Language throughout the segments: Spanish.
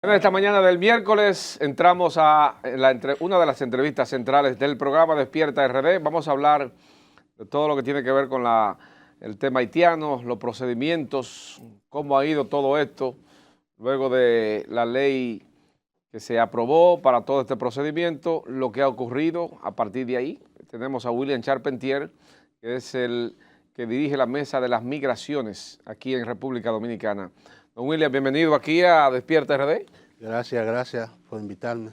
En esta mañana del miércoles entramos a una de las entrevistas centrales del programa Despierta RD. Vamos a hablar de todo lo que tiene que ver con el tema haitiano, los procedimientos, cómo ha ido todo esto luego de la ley que se aprobó para todo este procedimiento, lo que ha ocurrido a partir de ahí. Tenemos a William Charpentier, que es el que dirige la Mesa de las Migraciones aquí en República Dominicana. Don William, bienvenido aquí a Despierta RD. Gracias por invitarme.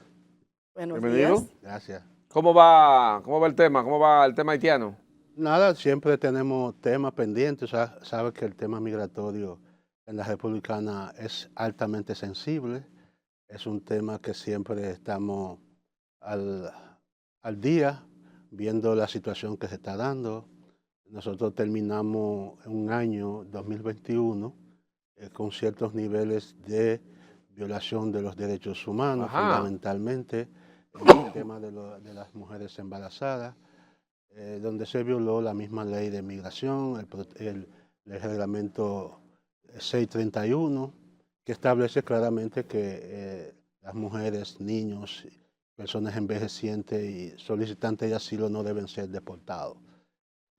Buenos Bienvenido. días. Gracias. ¿Cómo va el tema? ¿Cómo va el tema haitiano? Nada, siempre tenemos temas pendientes. Sabes que el tema migratorio en la Republicana es altamente sensible. Es un tema que siempre estamos al día, viendo la situación que se está dando. Nosotros terminamos un año 2021 con ciertos niveles de violación de los derechos humanos, fundamentalmente en el tema de las mujeres embarazadas, donde se violó la misma ley de migración, el reglamento 631, que establece claramente que las mujeres, niños, personas envejecientes y solicitantes de asilo no deben ser deportados.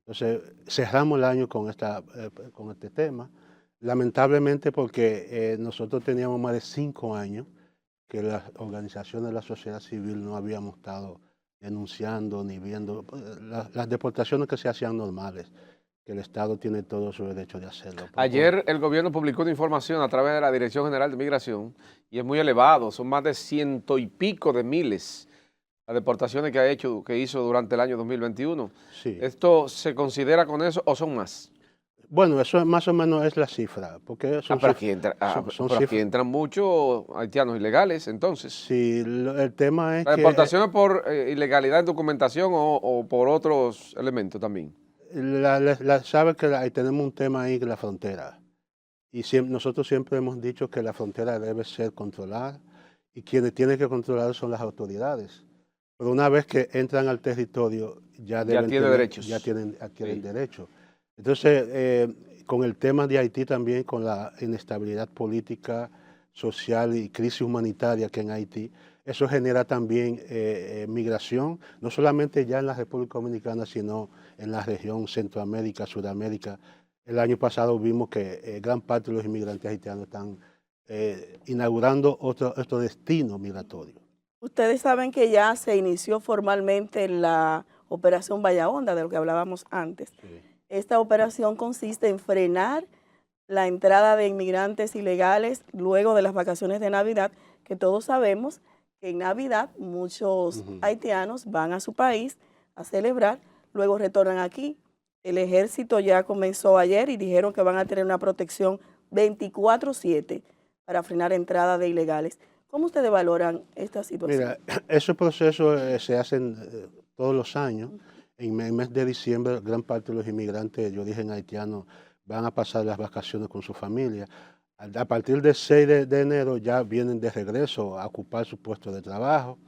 Entonces, cerramos el año con este tema, lamentablemente porque nosotros teníamos más de 5 años que las organizaciones de la sociedad civil no habíamos estado denunciando ni viendo las deportaciones que se hacían normales, que el Estado tiene todo su derecho de hacerlo. Ayer el gobierno publicó una información a través de la Dirección General de Migración y es muy elevado, son más de 100 y pico de miles las deportaciones que hizo durante el año 2021. Sí. ¿Esto se considera con eso o son más? Bueno, eso más o menos es la cifra, porque pero aquí entran muchos haitianos ilegales, entonces. Sí, el tema es ¿La deportación es por ilegalidad en documentación o por otros elementos también? Sabe que ahí tenemos un tema ahí, la frontera. Y nosotros siempre hemos dicho que la frontera debe ser controlada y quienes tienen que controlar son las autoridades. Pero una vez que entran al territorio, adquieren derechos. Entonces, con el tema de Haití también, con la inestabilidad política, social y crisis humanitaria que en Haití, eso genera también migración, no solamente ya en la República Dominicana, sino en la región Centroamérica, Sudamérica. El año pasado vimos que gran parte de los inmigrantes haitianos están inaugurando otro destino migratorio. Ustedes saben que ya se inició formalmente la operación Bahía Honda, de lo que hablábamos antes. Sí. Esta operación consiste en frenar la entrada de inmigrantes ilegales luego de las vacaciones de Navidad, que todos sabemos que en Navidad muchos haitianos van a su país a celebrar, luego retornan aquí. El ejército ya comenzó ayer y dijeron que van a tener una protección 24/7 para frenar entrada de ilegales. ¿Cómo ustedes valoran esta situación? Mira, esos procesos se hacen todos los años. En el mes de diciembre, gran parte de los inmigrantes de origen haitiano van a pasar las vacaciones con su familia. A partir del 6 de enero ya vienen de regreso a ocupar su puesto de trabajo.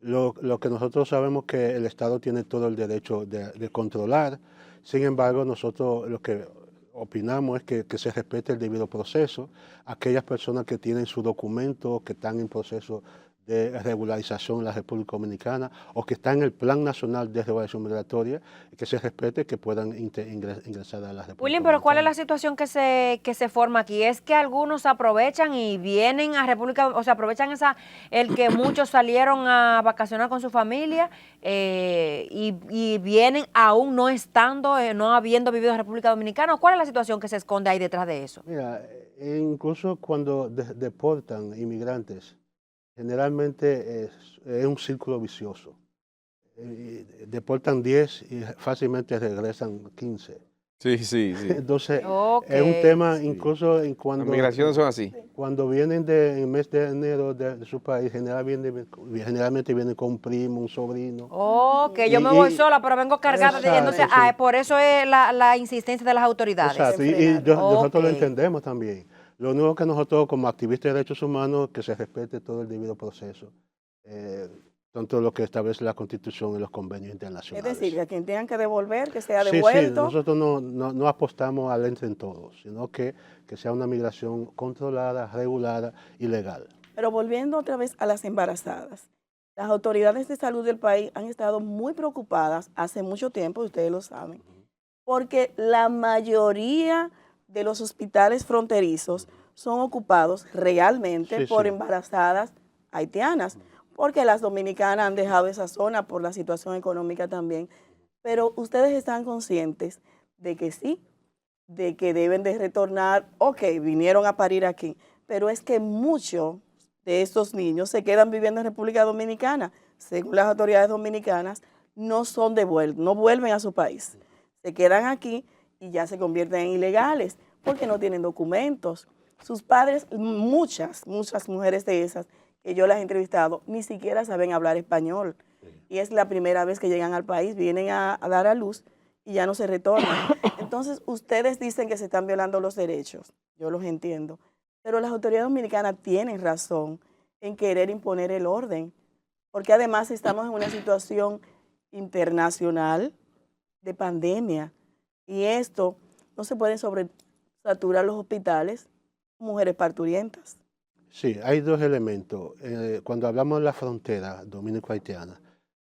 Lo que nosotros sabemos que el Estado tiene todo el derecho de controlar. Sin embargo, nosotros lo que opinamos es que se respete el debido proceso. Aquellas personas que tienen su documento, que están en proceso de regularización en la República Dominicana o que están en el Plan Nacional de Regulación Migratoria, que se respete, que puedan ingresar a la República William, pero ¿cuál es la situación que se forma aquí? Es que algunos aprovechan y vienen a República, o sea, aprovechan el que muchos salieron a vacacionar con su familia y vienen aún no estando, no habiendo vivido en República Dominicana. ¿Cuál es la situación que se esconde ahí detrás de eso? Mira, incluso cuando deportan inmigrantes, generalmente es un círculo vicioso. Deportan 10 y fácilmente regresan 15. Sí. Entonces, es un tema incluso en cuando... Las migraciones son así. Cuando vienen en el mes de enero de su país, generalmente vienen con un primo, un sobrino. Que yo me voy sola, pero vengo cargada. Entonces, por eso es la insistencia de las autoridades. Exacto, y nosotros lo entendemos también. Lo único que nosotros como activistas de derechos humanos, que se respete todo el debido proceso, tanto lo que establece la Constitución y los convenios internacionales. Es decir, que a quien tengan que devolver, que sea devuelto. Sí, nosotros no apostamos al entre en todos, sino que sea una migración controlada, regulada y legal. Pero volviendo otra vez a las embarazadas, las autoridades de salud del país han estado muy preocupadas hace mucho tiempo, ustedes lo saben, porque la mayoría de los hospitales fronterizos son ocupados realmente Sí, por sí. embarazadas haitianas, porque las dominicanas han dejado esa zona por la situación económica también. Pero ustedes están conscientes de que sí, de que deben de retornar, ok, vinieron a parir aquí, pero es que muchos de estos niños se quedan viviendo en República Dominicana. Según las autoridades dominicanas, no son devueltos, no vuelven a su país. Se quedan aquí y ya se convierten en ilegales porque no tienen documentos. Sus padres, muchas mujeres de esas que yo las he entrevistado, ni siquiera saben hablar español. Y es la primera vez que llegan al país, vienen a dar a luz y ya no se retornan. Entonces, ustedes dicen que se están violando los derechos, yo los entiendo, pero las autoridades dominicanas tienen razón en querer imponer el orden, porque además estamos en una situación internacional de pandemia y esto no se puede sobresaturar los hospitales, mujeres parturientas. Sí, hay dos elementos. Cuando hablamos de la frontera dominico-haitiana,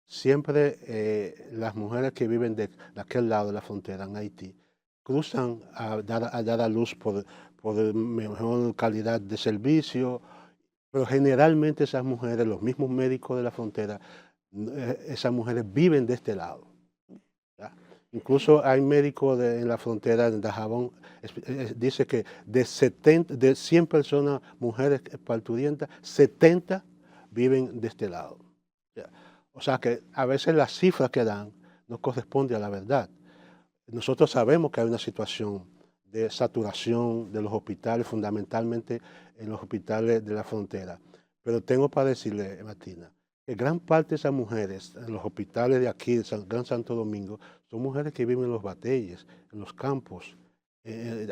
siempre las mujeres que viven de aquel lado de la frontera en Haití cruzan a dar a luz por mejor calidad de servicio, pero generalmente esas mujeres, los mismos médicos de la frontera, esas mujeres viven de este lado. ¿Ya? Incluso hay médicos en la frontera de Dajabón, dice que de 100 personas, mujeres parturientas, 70 viven de este lado. ¿Ya? O sea que a veces las cifras que dan no corresponden a la verdad. Nosotros sabemos que hay una situación de saturación de los hospitales, fundamentalmente en los hospitales de la frontera. Pero tengo para decirle, Martina, que gran parte de esas mujeres en los hospitales de aquí, de Gran Santo Domingo, son mujeres que viven en los bateyes, en los campos,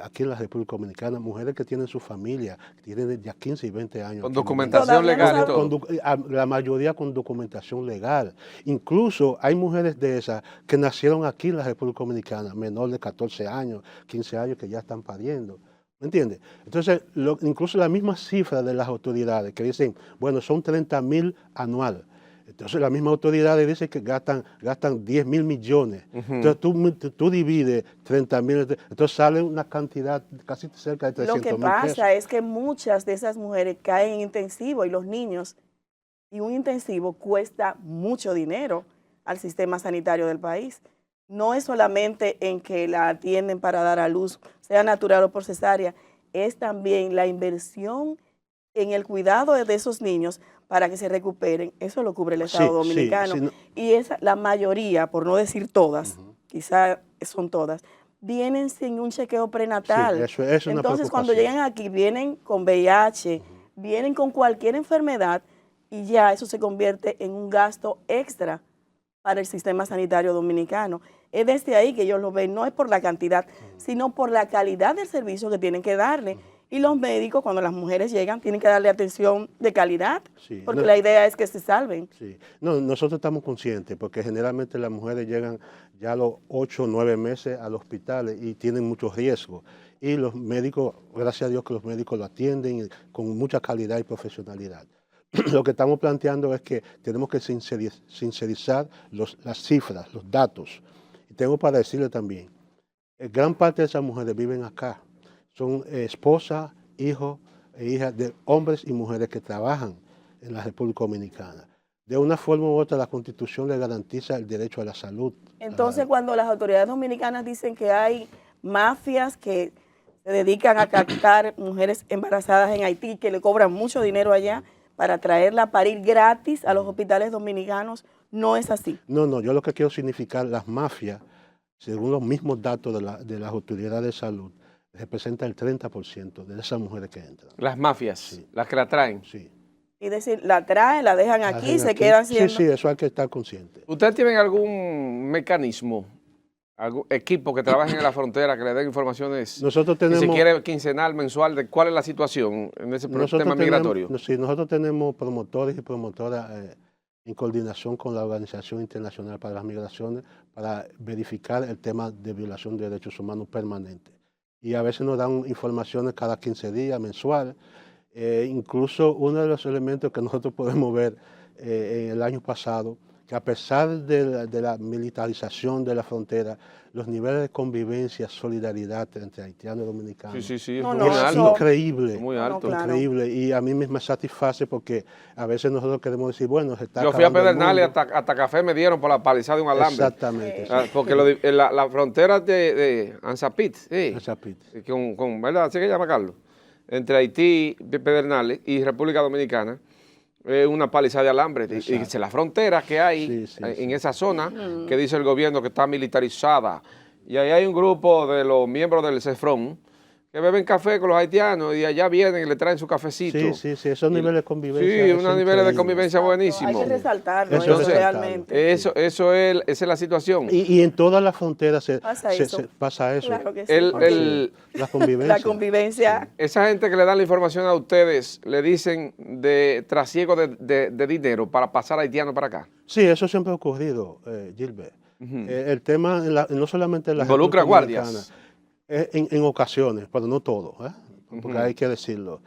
aquí en la República Dominicana, mujeres que tienen su familia, que tienen ya 15 y 20 años. Con documentación Todavía no legal y sabe- todo. La mayoría con documentación legal. Incluso hay mujeres de esas que nacieron aquí en la República Dominicana, menor de 14 años, 15 años, que ya están pariendo. ¿Me entiendes? Entonces, incluso la misma cifra de las autoridades que dicen, bueno, son 30.000 anual. Entonces, las mismas autoridades dicen que gastan 10.000 millones. Entonces, tú divides 30.000, entonces sale una cantidad casi cerca de 300.000 Lo que pesos. pasa es que muchas de esas mujeres caen en intensivo y los niños, y un intensivo cuesta mucho dinero al sistema sanitario del país. No es solamente en que la atienden para dar a luz, sea natural o por cesárea, es también la inversión en el cuidado de esos niños para que se recuperen. Eso lo cubre el Estado Dominicano. No. Y la mayoría, por no decir todas, quizás son todas, vienen sin un chequeo prenatal. Sí, eso es una Entonces, cuando preocupación. llegan aquí, vienen con VIH, vienen con cualquier enfermedad y ya eso se convierte en un gasto extra para el sistema sanitario dominicano. Es desde ahí que ellos lo ven, no es por la cantidad, sino por la calidad del servicio que tienen que darle. Y los médicos, cuando las mujeres llegan, tienen que darle atención de calidad, Sí, porque la idea es que se salven. Sí, no, nosotros estamos conscientes porque generalmente las mujeres llegan ya a los 8 o 9 meses al hospital y tienen muchos riesgos. Y los médicos, gracias a Dios que los médicos lo atienden con mucha calidad y profesionalidad. Lo que estamos planteando es que tenemos que sincerizar las cifras, los datos. Y tengo para decirle también, gran parte de esas mujeres viven acá. Son esposas, hijos e hijas de hombres y mujeres que trabajan en la República Dominicana. De una forma u otra, la Constitución le garantiza el derecho a la salud. Entonces, cuando las autoridades dominicanas dicen que hay mafias que se dedican a captar mujeres embarazadas en Haití, que le cobran mucho dinero allá para traerla a parir gratis a los hospitales dominicanos, no es así. No, yo lo que quiero significar, las mafias, según los mismos datos de las autoridades de salud, representa el 30% de esas mujeres que entran. Las mafias, Sí. las que la traen. Sí. Y decir, la traen, la dejan aquí, Hacen se aquí. quedan siendo... Sí, eso hay que estar consciente. ¿Ustedes tienen algún mecanismo, algún equipo que trabajen en la frontera que le den informaciones, Nosotros tenemos, si se quiere, quincenal, mensual, de cuál es la situación en ese tema migratorio? Nosotros tenemos promotores y promotoras en coordinación con la Organización Internacional para las Migraciones para verificar el tema de violación de derechos humanos permanente. Y a veces nos dan informaciones cada 15 días, mensual, Incluso uno de los elementos que nosotros podemos ver en el año pasado, que a pesar de la militarización de la frontera, los niveles de convivencia, solidaridad entre haitianos y dominicanos, Sí, No, es no, muy eso- alto. increíble, Muy No, no, alto. claro. increíble, y a mí me satisface porque a veces nosotros queremos decir, bueno, se está Yo fui a acabando el Pedernales, mundo. hasta café me dieron por la palizada de un alambre. Exactamente, Ah, porque la frontera de Ansapit, sí, esa pita. ¿verdad? Así que llama Carlos, entre Haití, Pedernales y República Dominicana, una palizada de alambre. Y Exacto. la frontera que hay Sí, sí, en sí. esa zona, que dice el gobierno que está militarizada. Y ahí hay un grupo de los miembros del CEFRON que beben café con los haitianos y allá vienen y le traen su cafecito. Sí, esos Y- niveles de convivencia. Sí, es unos niveles de increíble. convivencia Hay buenísimos. que resaltarlo, Eso es eso resaltable. realmente. Esa es la situación. Y en todas las fronteras Pasa eso. pasa eso. Claro que sí. El- porque el- La convivencia. la convivencia. Esa gente que le da la información a ustedes, le dicen de trasiego de dinero para pasar haitiano para acá. Sí, eso siempre ha ocurrido, Gilbert. El tema, no solamente en la Involucra República guardias. Dominicana, en ocasiones, pero no todo, porque hay que decirlo.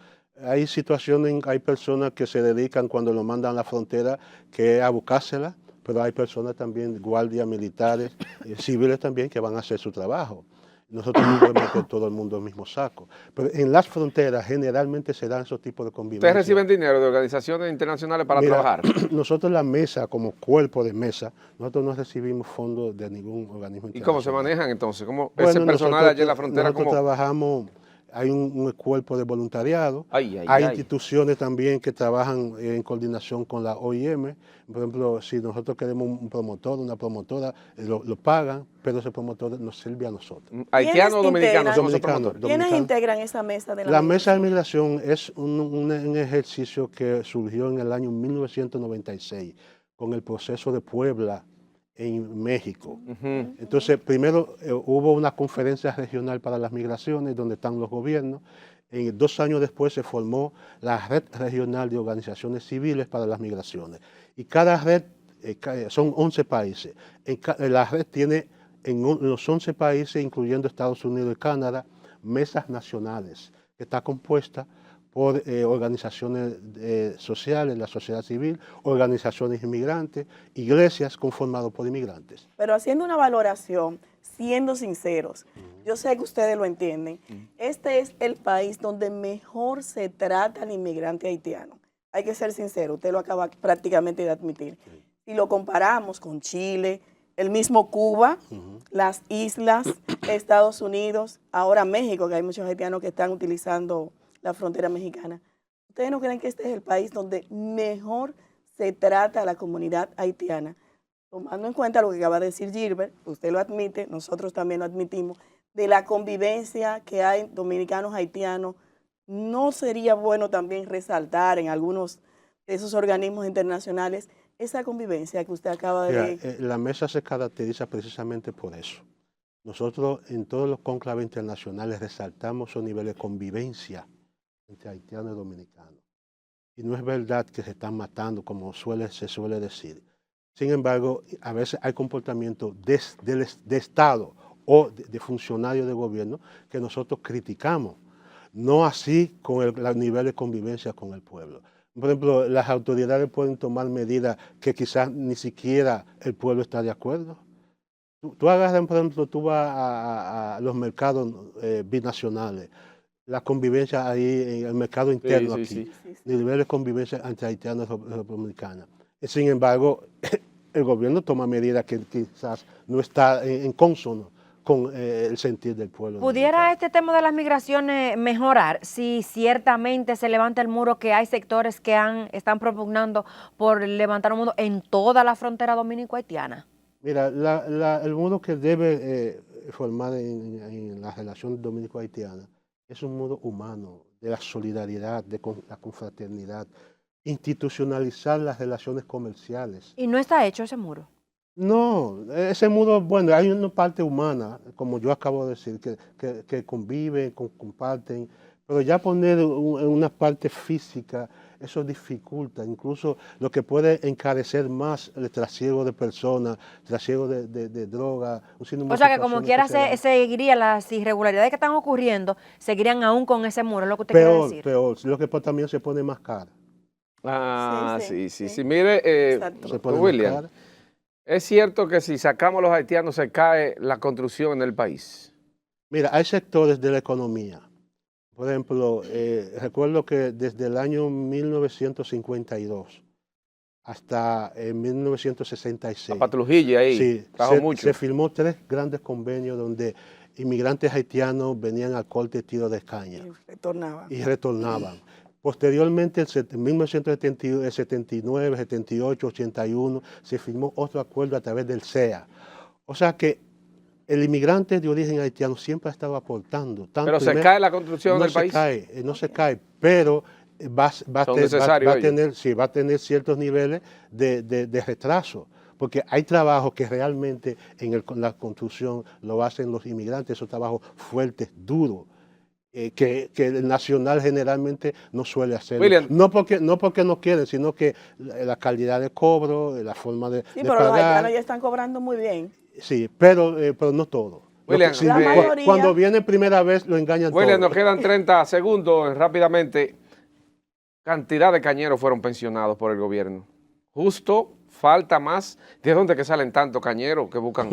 Hay situaciones, hay personas que se dedican cuando lo mandan a la frontera que es a buscársela, pero hay personas también, guardias militares, civiles también, que van a hacer su trabajo. Nosotros no podemos meter todo el mundo en el mismo saco. Pero en las fronteras generalmente se dan esos tipos de convivencia. ¿Ustedes reciben dinero de organizaciones internacionales para Mira, trabajar? Nosotros la mesa, como cuerpo de mesa, nosotros no recibimos fondos de ningún organismo ¿Y cómo se internacional. manejan entonces? ¿Cómo Bueno, ese personal nosotros- allá en la frontera? Nosotros ¿Cómo? trabajamos, hay un cuerpo de voluntariado, Ay, hay ay. instituciones también que trabajan en coordinación con la OIM. Por ejemplo, si nosotros queremos un promotor, una promotora, lo pagan, pero ese promotor nos sirve a nosotros. ¿Haitianos o dominicanos integran? somos esos Dominicanos. promotores? ¿Quiénes Dominicano. integran esa mesa de La mesa de migración es un ejercicio que surgió en el año 1996 con el proceso de Puebla en México. Entonces, primero hubo una conferencia regional para las migraciones donde están los gobiernos. 2 años después se formó la Red Regional de Organizaciones Civiles para las Migraciones. Y cada red, son 11 países. La red tiene en los 11 países, incluyendo Estados Unidos y Canadá, mesas nacionales, que está compuesta por organizaciones sociales, la sociedad civil, organizaciones inmigrantes, iglesias conformadas por inmigrantes. Pero haciendo una valoración, siendo sinceros, yo sé que ustedes lo entienden, este es el país donde mejor se trata al inmigrante haitiano. Hay que ser sincero, usted lo acaba prácticamente de admitir. Si lo comparamos con Chile, el mismo Cuba, las islas, Estados Unidos, ahora México, que hay muchos haitianos que están utilizando la frontera mexicana. ¿Ustedes no creen que este es el país donde mejor se trata a la comunidad haitiana? Tomando en cuenta lo que acaba de decir Gilbert, usted lo admite, nosotros también lo admitimos, de la convivencia que hay dominicanos haitianos, ¿no sería bueno también resaltar en algunos de esos organismos internacionales esa convivencia que usted acaba de... Mira, la mesa se caracteriza precisamente por eso. Nosotros en todos los cónclaves internacionales resaltamos esos niveles de convivencia entre haitianos y dominicanos. Y no es verdad que se están matando, como se suele decir. Sin embargo, a veces hay comportamientos de Estado o de funcionarios de gobierno que nosotros criticamos. No así con el nivel de convivencia con el pueblo. Por ejemplo, las autoridades pueden tomar medidas que quizás ni siquiera el pueblo está de acuerdo. Tú agarras, por ejemplo, tú vas a los mercados binacionales, la convivencia ahí en el mercado interno sí, aquí, sí. el nivel de convivencia entre haitianos y dominicanos. Sin embargo, el gobierno toma medidas que quizás no está en consono con el sentir del pueblo. ¿Pudiera este tema de las migraciones mejorar si ciertamente se levanta el muro que hay sectores que están propugnando por levantar un muro en toda la frontera dominico-haitiana? Mira, el muro que debe formar en la relación dominico-haitiana es un muro humano, de la solidaridad, de la confraternidad, institucionalizar las relaciones comerciales. ¿Y no está hecho ese muro? No, ese muro, bueno, hay una parte humana, como yo acabo de decir, que conviven, comparten, pero ya poner una parte física eso dificulta, incluso lo que puede encarecer más el trasiego de personas, trasiego de droga. O sea que como quiera seguiría las irregularidades que están ocurriendo, seguirían aún con ese muro, es lo que usted quiere decir. Peor, lo que también se pone más caro. Ah, sí. Mire, Se pone William, más caro. ¿es cierto que si sacamos a los haitianos se cae la construcción en el país? Mira, hay sectores de la economía. Por ejemplo, recuerdo que desde el año 1952 hasta 1966. La Patrujilla ahí, Sí, trajo mucho. se firmó 3 grandes convenios donde inmigrantes haitianos venían al corte de tiro de caña retornaban. y retornaban. Posteriormente, en 1979, 78, 81, se firmó otro acuerdo a través del CEA. O sea que el inmigrante de origen haitiano siempre ha estado aportando. Pero se cae la construcción del país. No se cae, pero va a tener ciertos niveles de retraso, porque hay trabajos que realmente en la construcción lo hacen los inmigrantes, esos trabajos fuertes, duros, que el nacional generalmente no suele hacer. No porque no quieren, sino que la calidad de cobro, la forma de pero pagar. Los haitianos ya están cobrando muy bien. Sí, pero no todo. William, Cuando viene primera vez lo engañan todo. William, nos quedan 30 segundos rápidamente. Cantidad de cañeros fueron pensionados por el gobierno. Justo, falta más. ¿De dónde que salen tantos cañeros que buscan?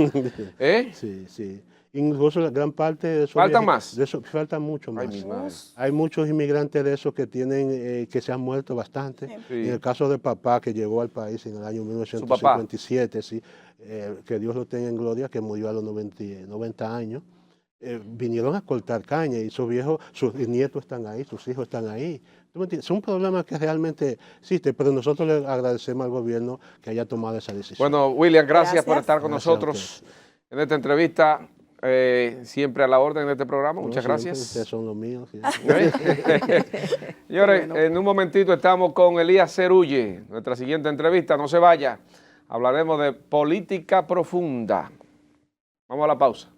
Sí. Incluso la gran parte de eso. ¿Falta más? Falta mucho más. Ay, hay muchos inmigrantes de esos que tienen, que se han muerto bastante. Sí. En el caso de papá, que llegó al país en el año 1957, sí, que Dios lo tenga en gloria, que murió a los 90 años. Vinieron a cortar caña y sus viejos, sus nietos están ahí, sus hijos están ahí. ¿Tú me entiendes? Es un problema que realmente existe, pero nosotros le agradecemos al gobierno que haya tomado esa decisión. Bueno, William, gracias por estar con nosotros en esta entrevista. Siempre a la orden de este programa. Muchas gracias. Ustedes son los míos. Señores, en un momentito estamos con Elías Cerulle. Nuestra siguiente entrevista, no se vaya. Hablaremos de política profunda. Vamos a la pausa.